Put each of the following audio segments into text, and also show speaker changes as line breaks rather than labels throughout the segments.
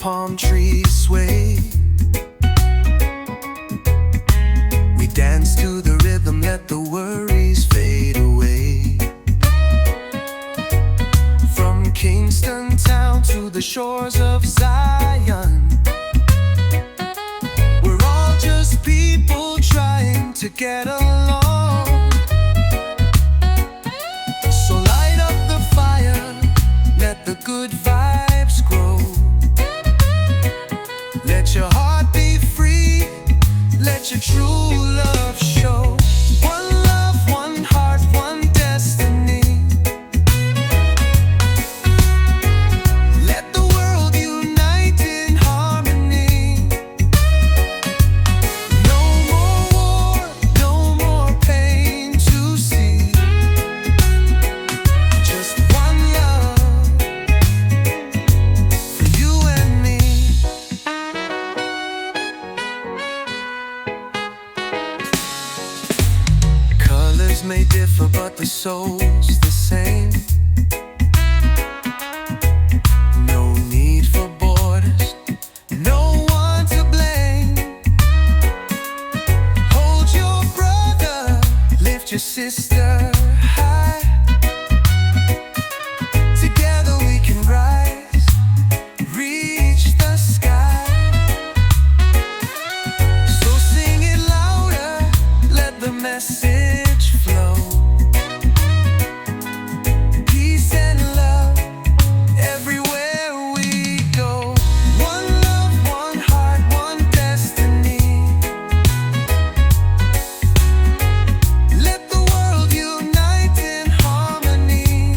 palm trees sway. We dance to the rhythm, let the worries fade away. From Kingston town to the shores of Zion, we're all just people trying to get along. So light up the fire, let the good vibes grow. Let your heart be free, let your true love show. One love, one heart, one destiny. Let the world unite in harmony. No more war, no more pain to see. Just one love for you and me. Colors may differ, but the soul's the same. No need for borders, no one to blame. Hold your brother, lift your sister high. Together we can rise, reach the sky. So sing it louder, let the message flow. Peace and love everywhere we go. One love, one heart, one destiny. Let the world unite in harmony.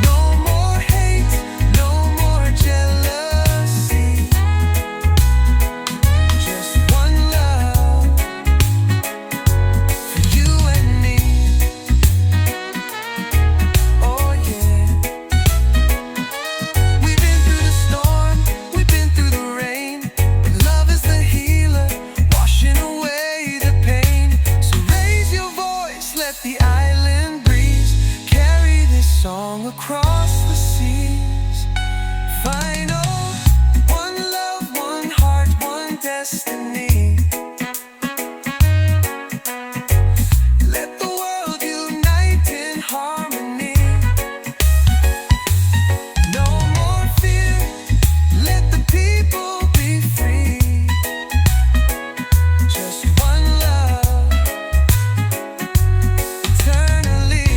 No more hate, no more jealousy. Just one love for you and me. Oh yeah. We've been through the storm, we've been through the rain, but love is the healer, washing away the pain. So raise your voice, let the island breeze carry this song across the seas. Final, one love, one heart, one destiny. Let the world unite in harmony. No more fear, let the people be free. Just one love, eternally.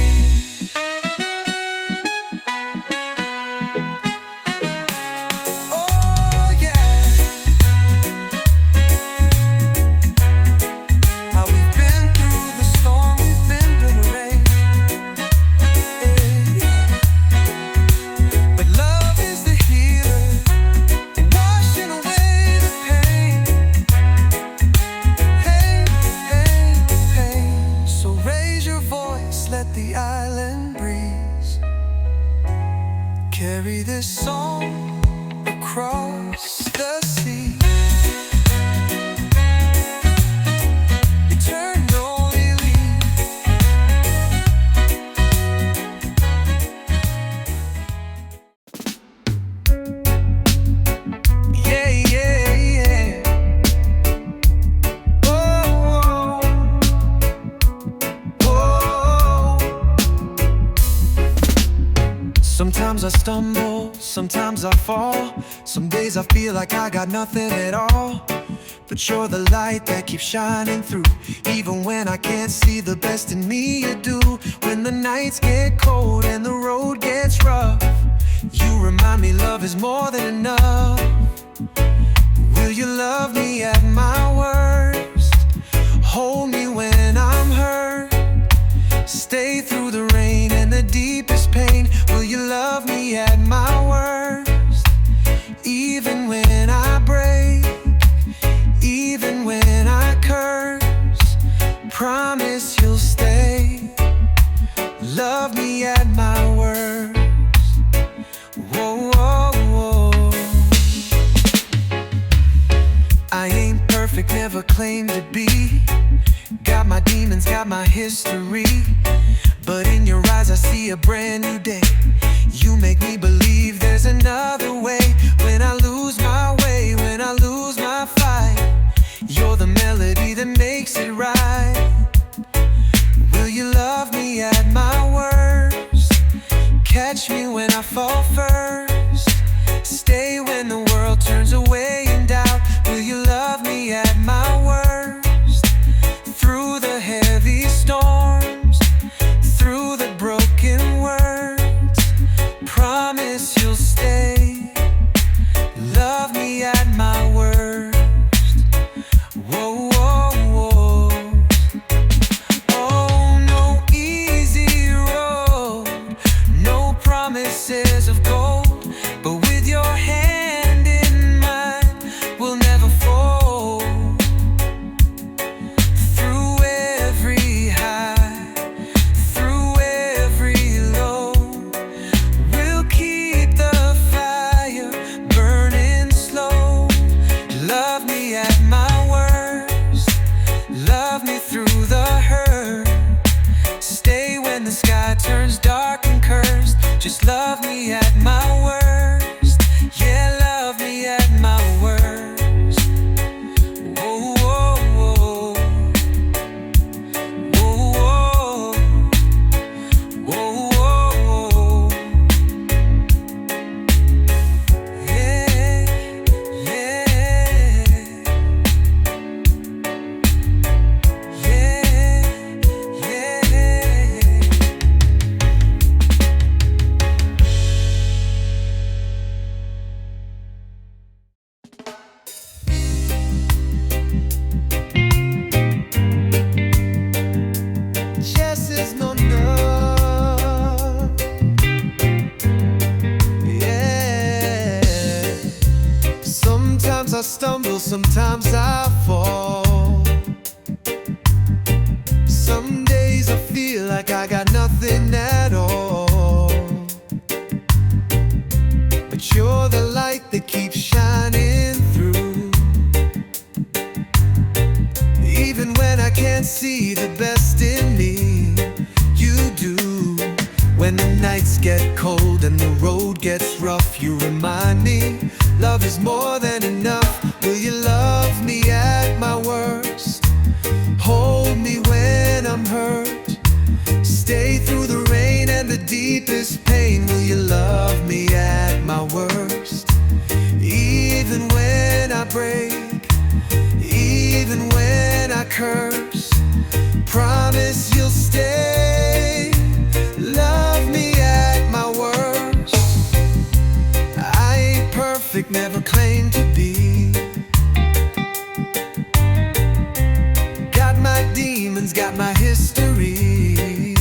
Oh yeah. How we've been through the storm, we've been through the rain. But love is the healer, washing away the pain. Pain. So raise your voice, let the island breeze carry this song across the sea. Eternally. Yeah, yeah, yeah. Oh, oh, oh. Sometimes I stumble, sometimes I fall. Some days I feel like I got nothing at all. But you're the light that keeps shining through. Even when I can't see the best in me, you do. When the nights get cold and the road gets rough, you remind me love is more than enough. Will you love me at my worst? Hold me when I'm hurt. Stay through the rain and the deepest pain. Will you love me at my worst? Even when I break, even when I curse, promise you'll stay. Love me at my worst. Whoa, whoa, whoa. I ain't perfect, never claimed to be. Got my demons, got my history. But in your eyes I see a brand new day. You make me believe there's another way. fall first? Stay when the world turns away in doubt. Will you love me at my worst? Through the heavy storms, through the broken words, promise you'll stay. Love me at my worst. Whoa, whoa, whoa. Oh, no easy road, no promises of gold, but with your hand in mine, we'll never fold. Through every high, through every low, we'll keep the fire burning slow. Love me at my worst, love me through the hurt. Stay when the sky turns dark and cursed. Just love me at my worst. Yeah, love me at my worst. Whoa, whoa, whoa. Whoa, whoa. Whoa, whoa. Yeah, yeah. Yes is no no. Yeah. Sometimes I stumble, sometimes I fall. Some days I feel like I got nothing at all. But you're the light that keeps shining through. Even when I can't see the best in me, you do. When the nights get cold and the road gets rough, you remind me love is more than enough. Will you love me at my worst? Hold me when I'm hurt. Stay through the rain and the deepest pain. Will you love me at my worst? Even when I break, even when I curse, promise you'll stay. Love me at my worst. I ain't perfect, never claimed to be. Got my demons, got my history.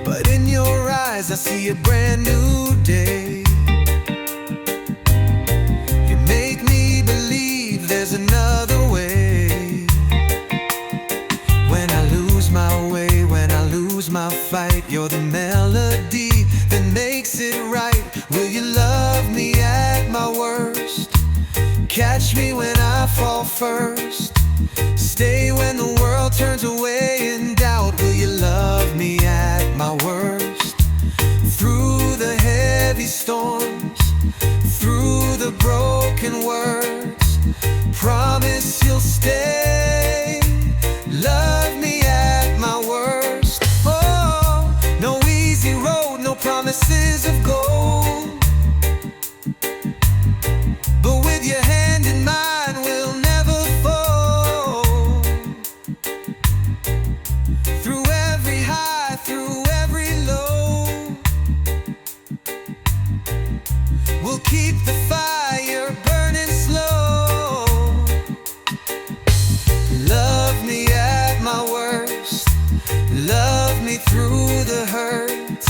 But in your eyes I see a brand new day. You make me believe there's another way. When I lose my way, when I lose my fight, you're the melody that makes it right. Will you love me at my worst? Catch me when I fall first. Stay when the world turns away in doubt. Will you love me at my worst? Through the heavy storms, through the broken words, promise you'll stay. Love me at my worst. Oh, no easy road, no promises of gold, but with your hand in mine, we'll never fold. Through every high, through every low, we'll keep the fire burning slow. Love me at my worst. Love me through the hurt.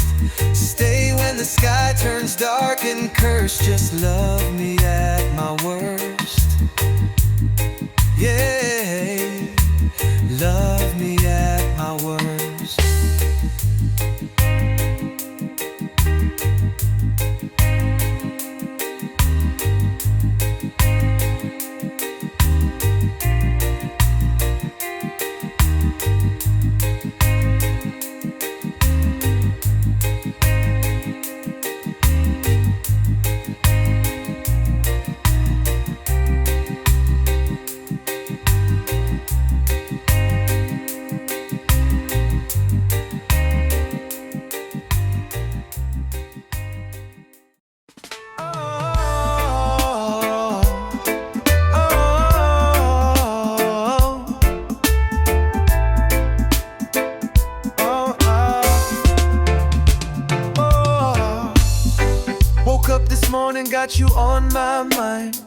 Stay when the sky turns dark and cursed. Just love me at my worst. Yeah, love me at my worst. morning got you on my mind.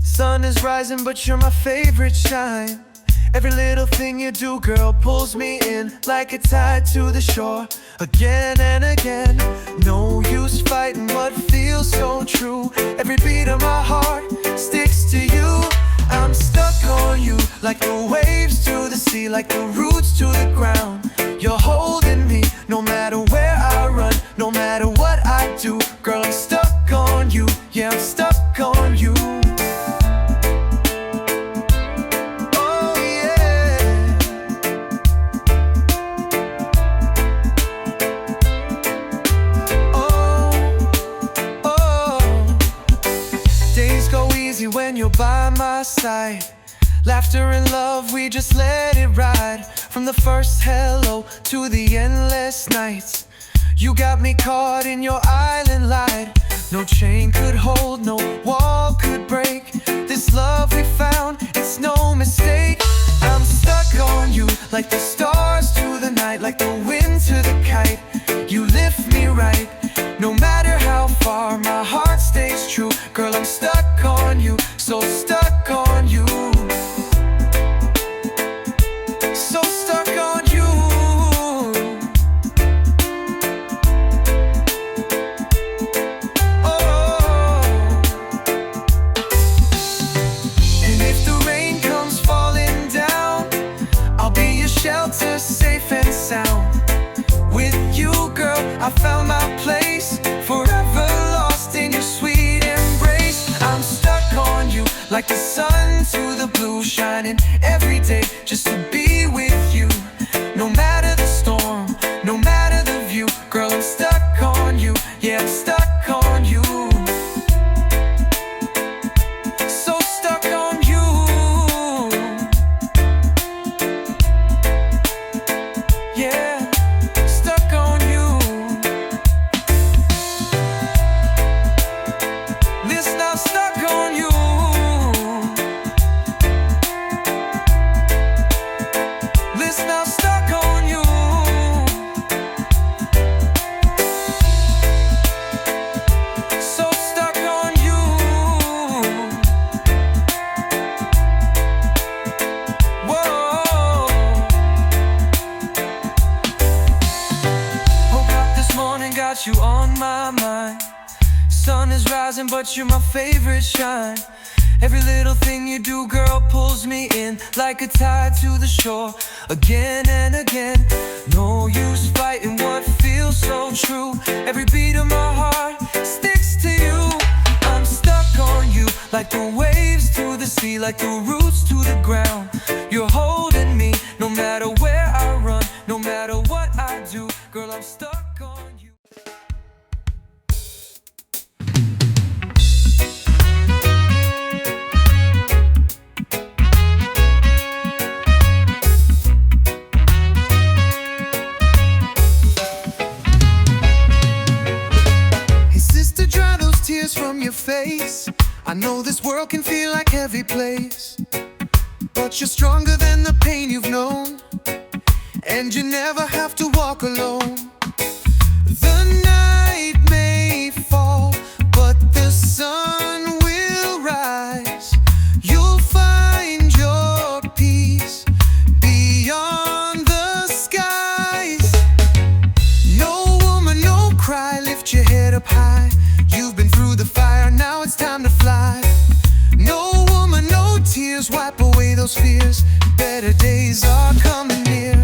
Sun is rising, but you're my favorite shine. Every little thing you do, girl, pulls me in like a tide to the shore. Again and again, no use fighting what feels so true. Every beat of my heart sticks to you. I'm stuck on you, like the waves to the sea, like the roots to the ground. You're holding me, no matter where I run, no matter what I do. Girl, I'm stuck on you, yeah, I'm stuck on you. When you're by my side, laughter and love, we just let it ride. From the first hello to the endless nights, you got me caught in your island light. No chain could hold, no wall could break. This love we found, it's no mistake. I'm stuck on you, like the stars to the night, like the wind to the kite. You lift me right, no matter how far, my heart stays true. Girl, I'm stuck on you, so stuck on you. So stuck on you. Oh. And if the rain comes falling down, I'll be your shelter, safe and sound. With you, girl, I found my place, forever lost in your sweet embrace. I'm stuck on you, like the sun to the blue, shining every day just to be with you. No matter the storm, no matter the view, girl, I'm stuck on you, yeah, I'm stuck on you. So stuck on you. Yeah. Got you on my mind. Sun is rising, but you're my favorite shine. Every little thing you do, girl, pulls me in like a tide to the shore. Again and again, no use fighting what feels so true. Every beat of my heart sticks to you. I'm stuck on you, like the waves to the sea, like the roots to the ground. You're holding me, no matter where I run, no matter what I do. Girl, I'm stuck on you. From your face, I know this world can feel like a heavy place, but you're stronger than the pain you've known, and you never have to walk alone. The night may fall, but the sun will rise. You'll find your peace beyond the skies. No woman, no cry, lift your head up high. You've been through the fire, now it's time to fly. No woman, no tears, wipe away those fears. Better days are coming near.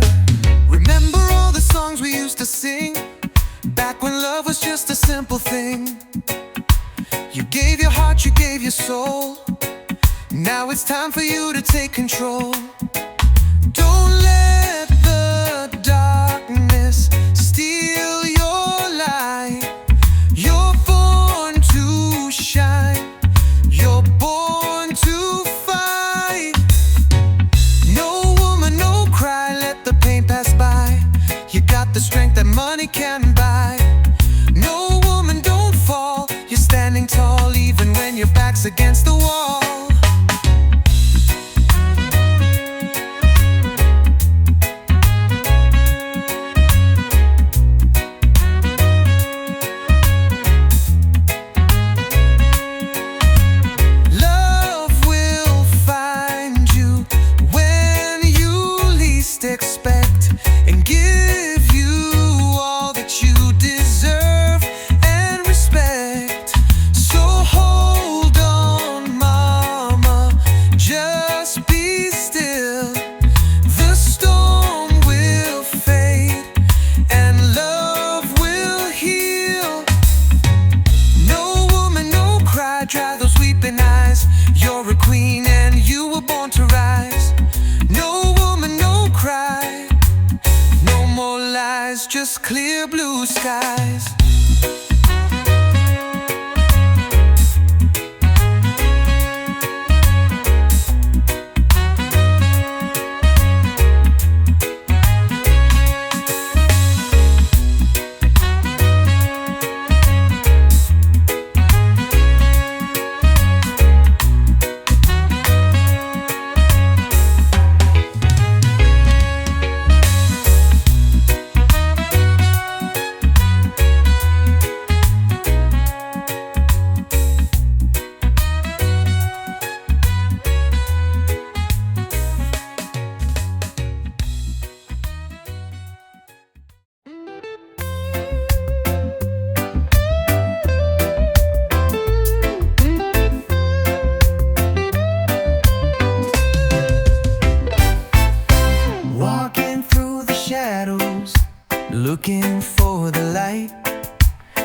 Remember all the songs we used to sing, back when love was just a simple thing. You gave your heart, you gave your soul. Now it's time for you to take control. Don't let the darkness steal your light. You're born to shine, you're born to fight. No woman, no cry, let the pain pass by. You got the strength that money can buy. No woman, don't fall, you're standing tall even when your back's against the wall. Looking for the light,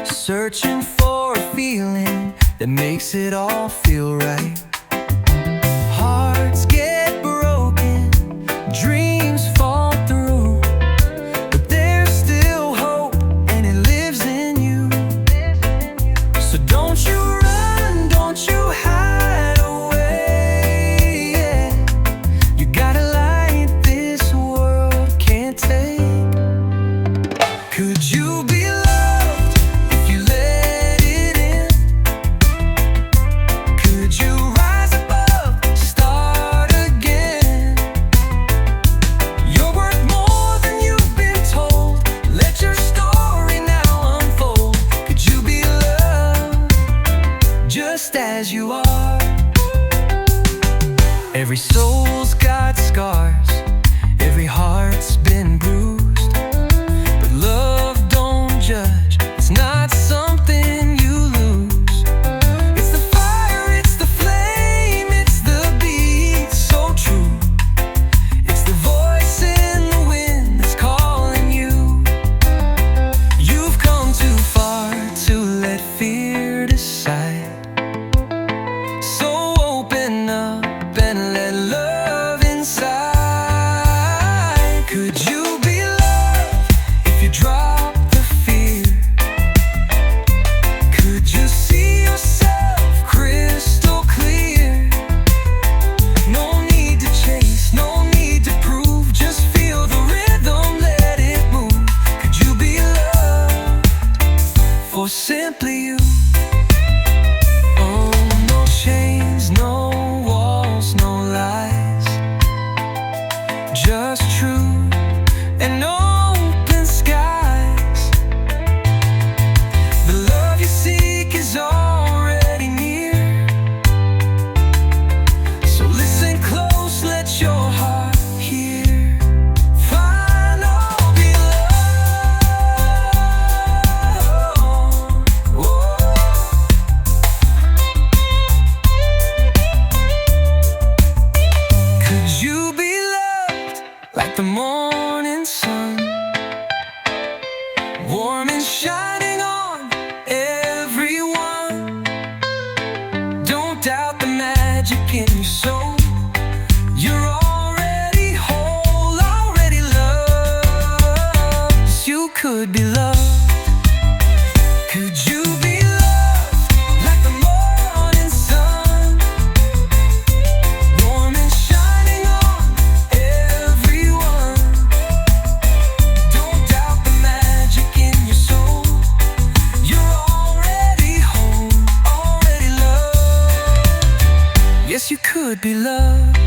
searching for a feeling that makes it all feel right. Hearts get broken, dreams fall through, but there's still hope and it lives in you. So don't you run, don't you hide away, yeah. You got a light this world can't take. Could you be loved if you let it in? Could you rise above, start again? You're worth more than you've been told. Let your story now unfold. Could you be loved just as you are? Every soul's got scars, every heart's been bruised. Love don't judge, it's not something you lose. It's the fire, it's the flame, it's the beat so true. It's the voice in the wind that's calling you. You've come too far to let fear decide. So open up and let love inside. Could you be drop the fear? Could you see yourself crystal clear? No need to chase, no need to prove. Just feel the rhythm, let it move. Could you be loved for simply you? Oh, no chains, no walls, no lies, just truth and no already near. So listen close, let your heart hear. Find all be loved. Could you be loved like the morning sun, warm and shining on everyone? Doubt the magic in your soul. You're already whole, already loved. Yes, you could be loved. Could you be loved like the morning sun, warm and shining on everyone? Don't doubt the magic in your soul. You're already home, already loved. Yes, you could be loved.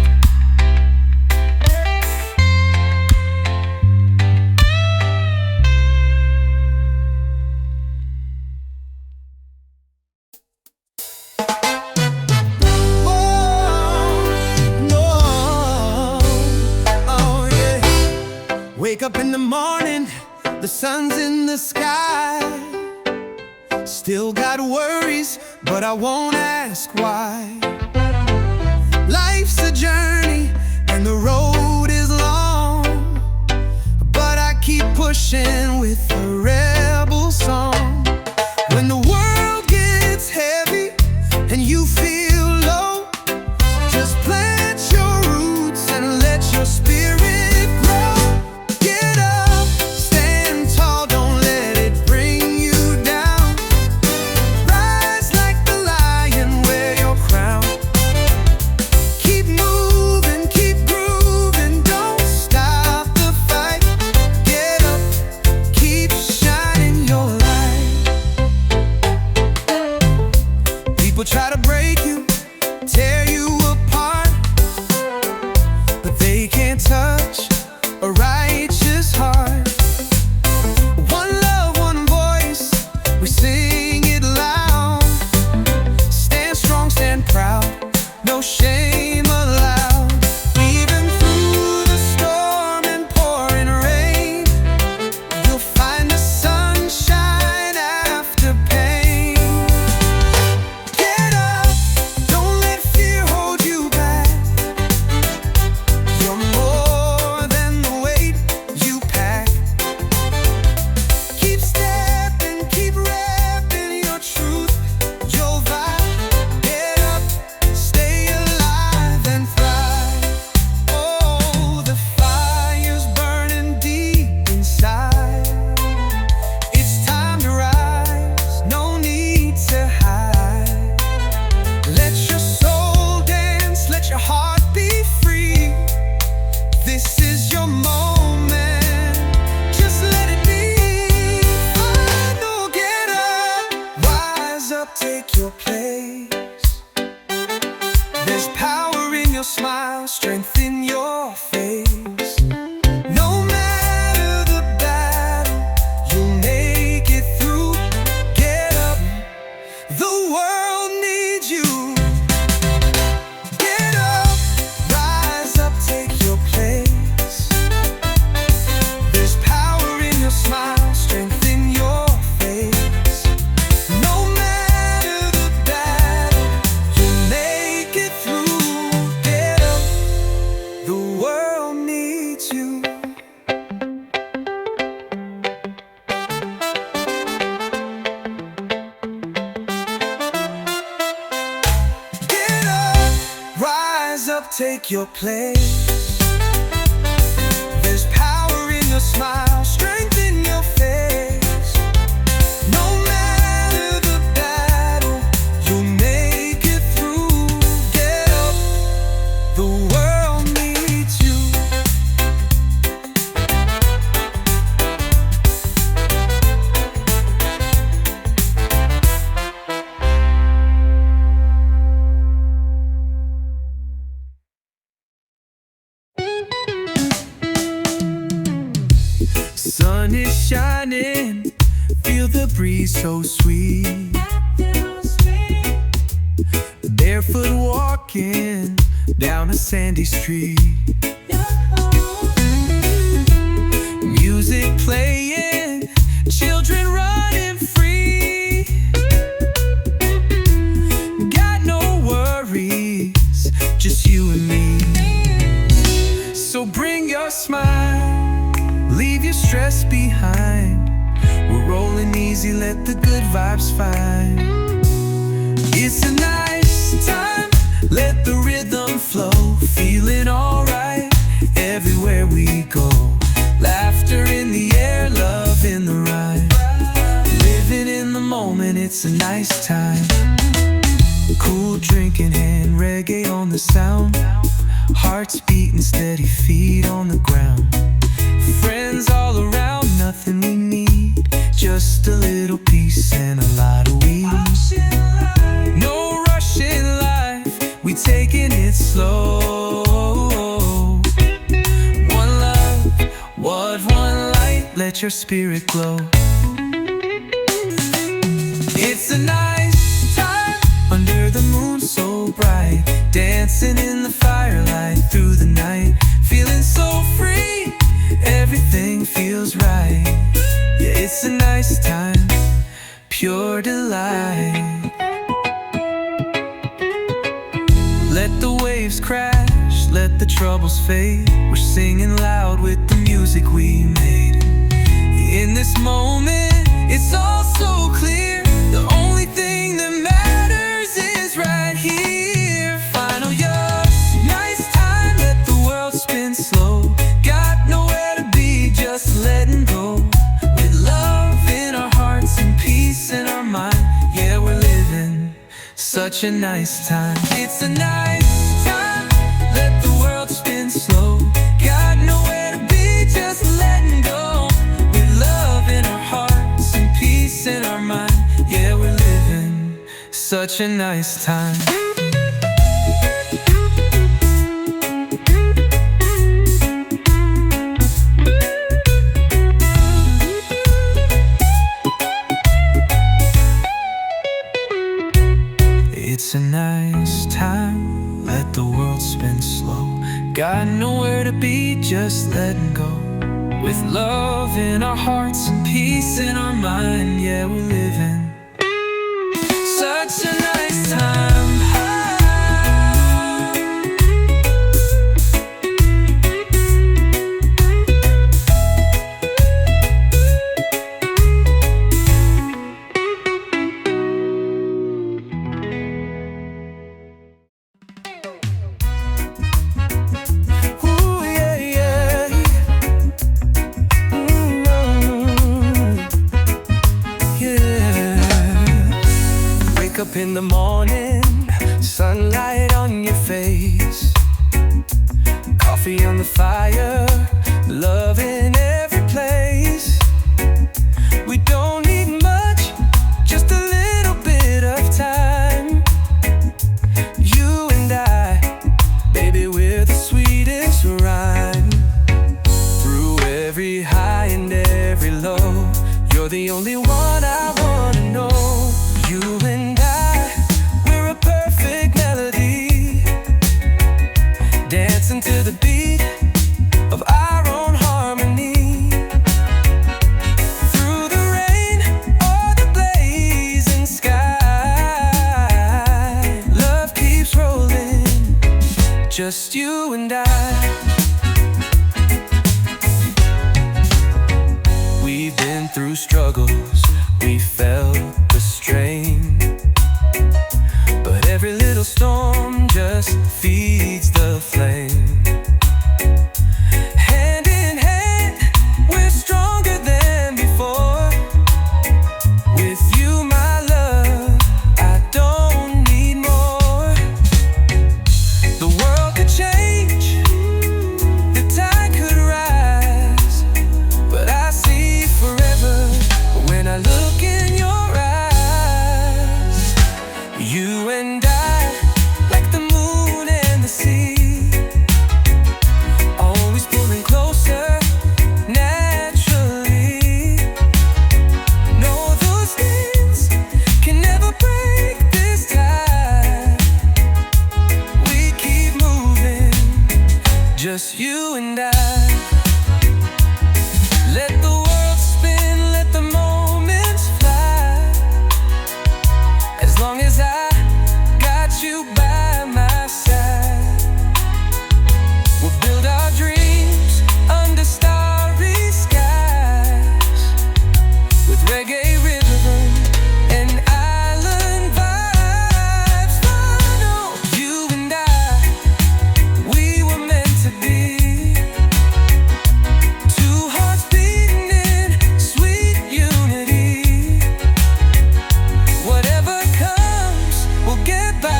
Wake up in the morning, the sun's in the sky. Still got worries, but I won't ask why. Life's a journey and the road is long, but I keep pushing with a rebel song. When the world gets heavy and you feel low, just plant your roots and let your spirit grow. Get up, stand tall, don't let it bring you down. People try to break you, tear you apart, but they can't touch a righteous heart. One love, one voice, we sing it loud. Stand strong, stand proud, no shame allowed. Even through the storm and pouring rain, you'll find the sunshine after pain. Get up, don't let fear hold you back. You're more than the weight you pack. Keep stepping, keep rapping your truth, your vibe. Get up, stay alive and thrive. Oh, the fire's burning deep inside. It's time to rise, no need to hide. Let your soul dance, let your heart be free. This is your moment, just let it be. Final, get up, rise up, take your place. There's power in your smile, strength in your face. No matter the battle, you'll make it through. Get up, the world needs you. Get up, rise up, take your place. There's power in your smile, strength in your face. No matter the battle, you'll make it through. Get up, the world needs you. Get up, rise up, take your place. There's power in your smile, strength in your face. No matter the battle, you'll make it through. Get up, the world needs you. Sun is shining, feel the breeze so sweet. Barefoot walking down a sandy street. Music playing, children running free. Got no worries, just you and me. So bring your smile, leave your stress behind. We're rolling easy, let the good vibes find. It's a nice time, let the rhythm flow. Feeling alright everywhere we go. Laughter in the air, love in the rhyme. Living in the moment, it's a nice time. Cool drink in hand, reggae on the sound. Hearts beating steady, feet on the ground. Friends all around, nothing we need, just a little peace and a lot of weed. No rush in life, we taking it slow. One love, what one light, let your spirit glow. It's a nice time, under the moon so bright. Dancing in the firelight through the night. Feeling so free, everything feels right. Yeah, it's a nice time, pure delight. Let the waves crash, let the troubles fade. We're singing loud with the music we made. In this moment, it's all so clear. The only thing that matters is right here. Final years, nice time, let the world spin slow. Got nowhere to be, just letting go. With love in our hearts and peace in our mind. Yeah, we're living such a nice time. It's a nice time, let the world spin slow. Got nowhere to be, just letting go. With love in our hearts and peace in our mind. Yeah, we're living
such a nice time. It's a nice time, let the world spin slow. Got nowhere to be, just letting go. With love in our hearts and peace in our mind, yeah, we're living such a nice time.
Up in the morning, sunlight on your face, coffee on the fire, love in every place. We don't need much, just a little bit of time. You and I, baby, we're the sweetest rhyme. Through every high and every low, you're the only one I wanna know. You and dancing to the beat of our own harmony. Through the rain or the blazing sky, love keeps rolling, just you and I. We've been through struggles, we felt the strain, but every little storm just feeds the flame. Hand in hand, we're stronger than before. With you, my love, I don't need more. The world could change, the tide could rise, but I see forever when I look in your eyes. You and I, like the moon and the sea, always pulling closer naturally. No, those things can never break this tie. We keep moving, just you and I. Let the world spin, let the moments fly. As long as I got you by my side, we'll build our dreams under starry skies, with reggae rhythm and island vibes. Final, you and I, we were meant to be. Two hearts beating in sweet unity. Whatever comes, we'll get by.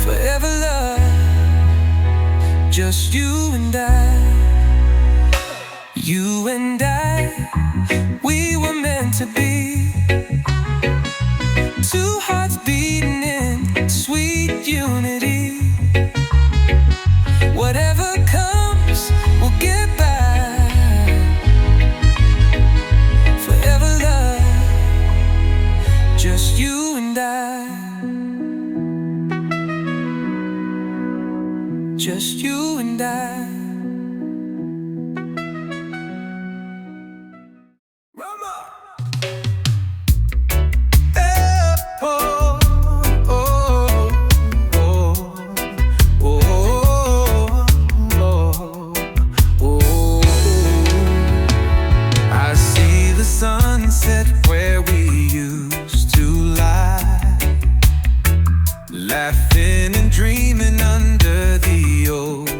Forever love, just you and I. You and I, we were meant to be. Two hearts beating in sweet unity. Whatever comes, we'll get by. Forever love, just you and I. Just you and I. I see the sunset where we used to lie, laughing and dreaming under the ocean.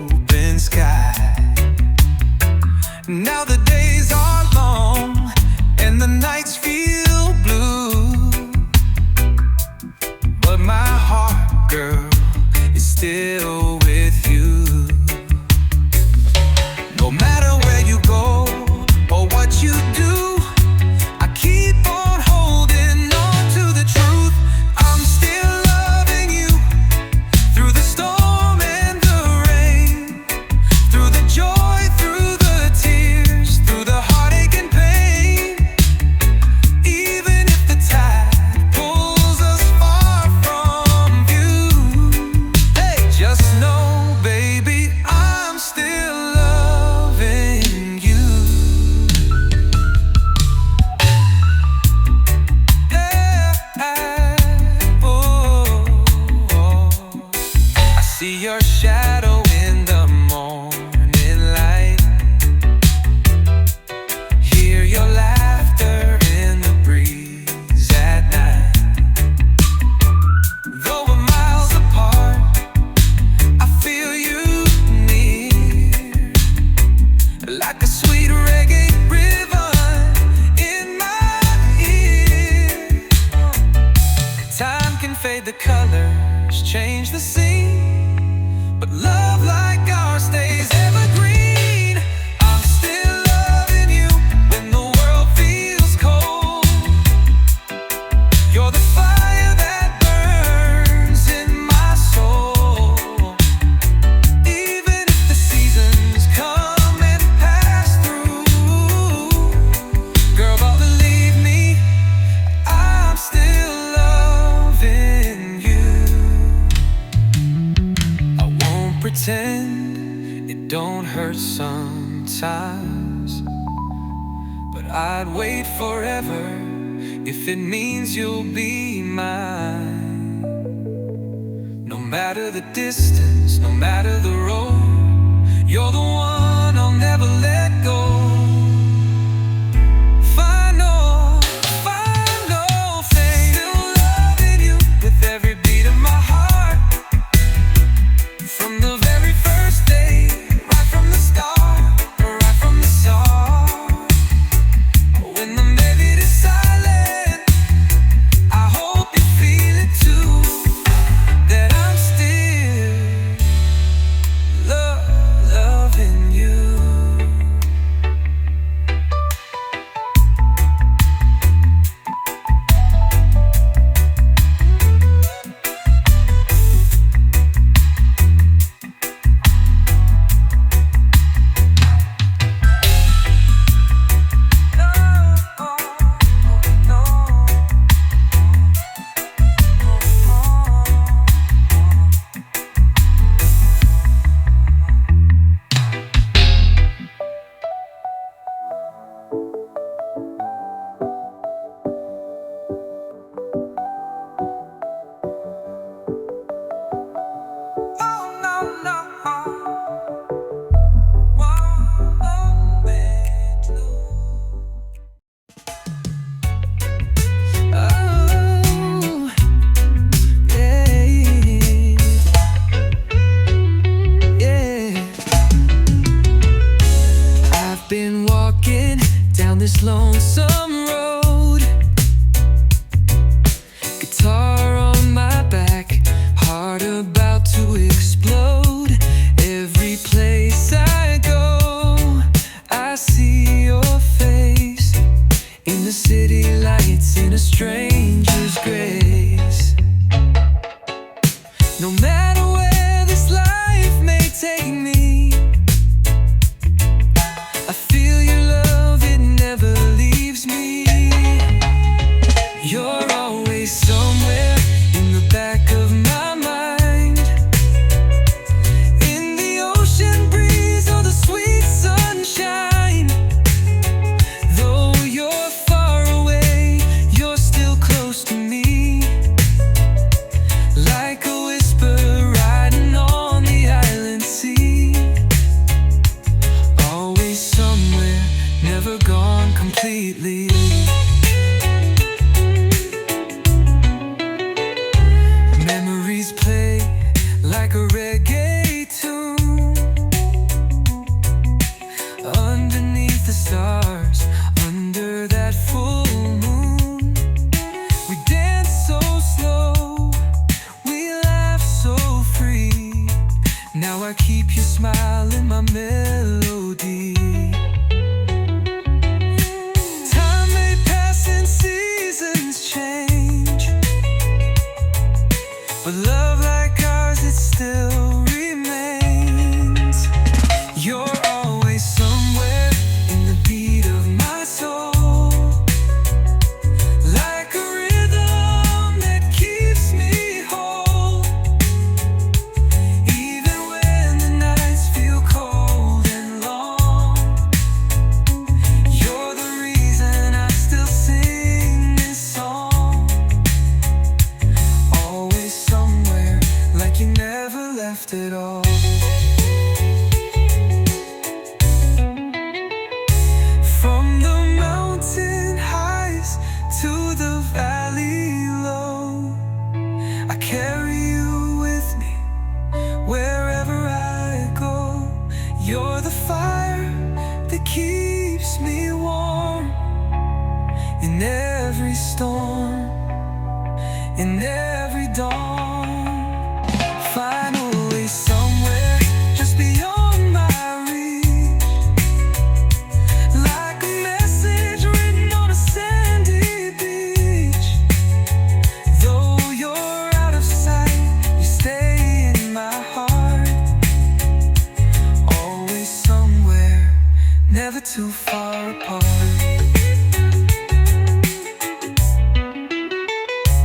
fade the colors, change the scene, but love like ours stays evergreen. I'm still loving you when the world feels cold. You're the fire that burns in my soul. Even if the seasons come and pass through, girl, but believe me, I'm still loving you. I won't pretend it don't hurt sometimes, but I'd wait forever if it means you'll be mine. No matter the distance, no matter the road, you're the one I'll never let go. Final, final thing, still loving you with every beat of my heart. From the very first day, right from the start, right from the start. When the melody is silent, I hope you feel it too, that I'm still loving you. Been walking down this lonesome road, guitar on my back, heart about to explode. Every place I go, I see your face, in the city lights, in a stranger's grace. No matter where this life may take me, I feel your love, it never leaves me. You're always somewhere in the back of my mind, in the ocean breeze or the sweet sunshine. Though you're far away, you're still close to me, like a whisper riding on the island sea. Always somewhere, never gone completely. Memories play like a reggae tune, underneath the stars, under that full moon. We dance so slow, we laugh so free. Now I keep your smile in my melody. Time may pass and seasons change, but love like ours, it still remains. You're always somewhere in the beat of my soul, like a rhythm that keeps me whole. Even when the nights feel cold and long, you're the reason I still sing this song. Always somewhere, like you never left at all. From the mountain highs to the valley low, I carry you with me wherever I go. You're the fire that keeps me warm in every storm, in every dawn. Finally somewhere just beyond my reach, like a message written on a sandy beach. Though you're out of sight, you stay in my heart. Always somewhere, never too far apart.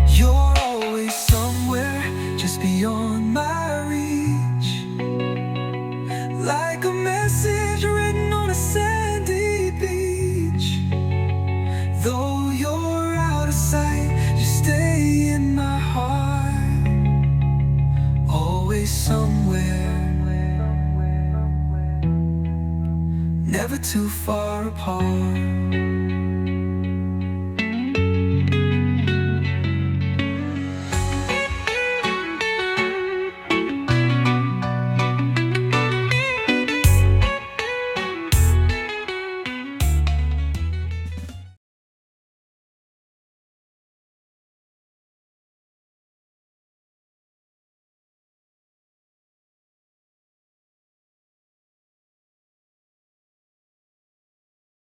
You're always somewhere just beyond my reach, like a message written on a sandy beach. Though you're out of sight, you stay in my heart. Always somewhere, never too far apart.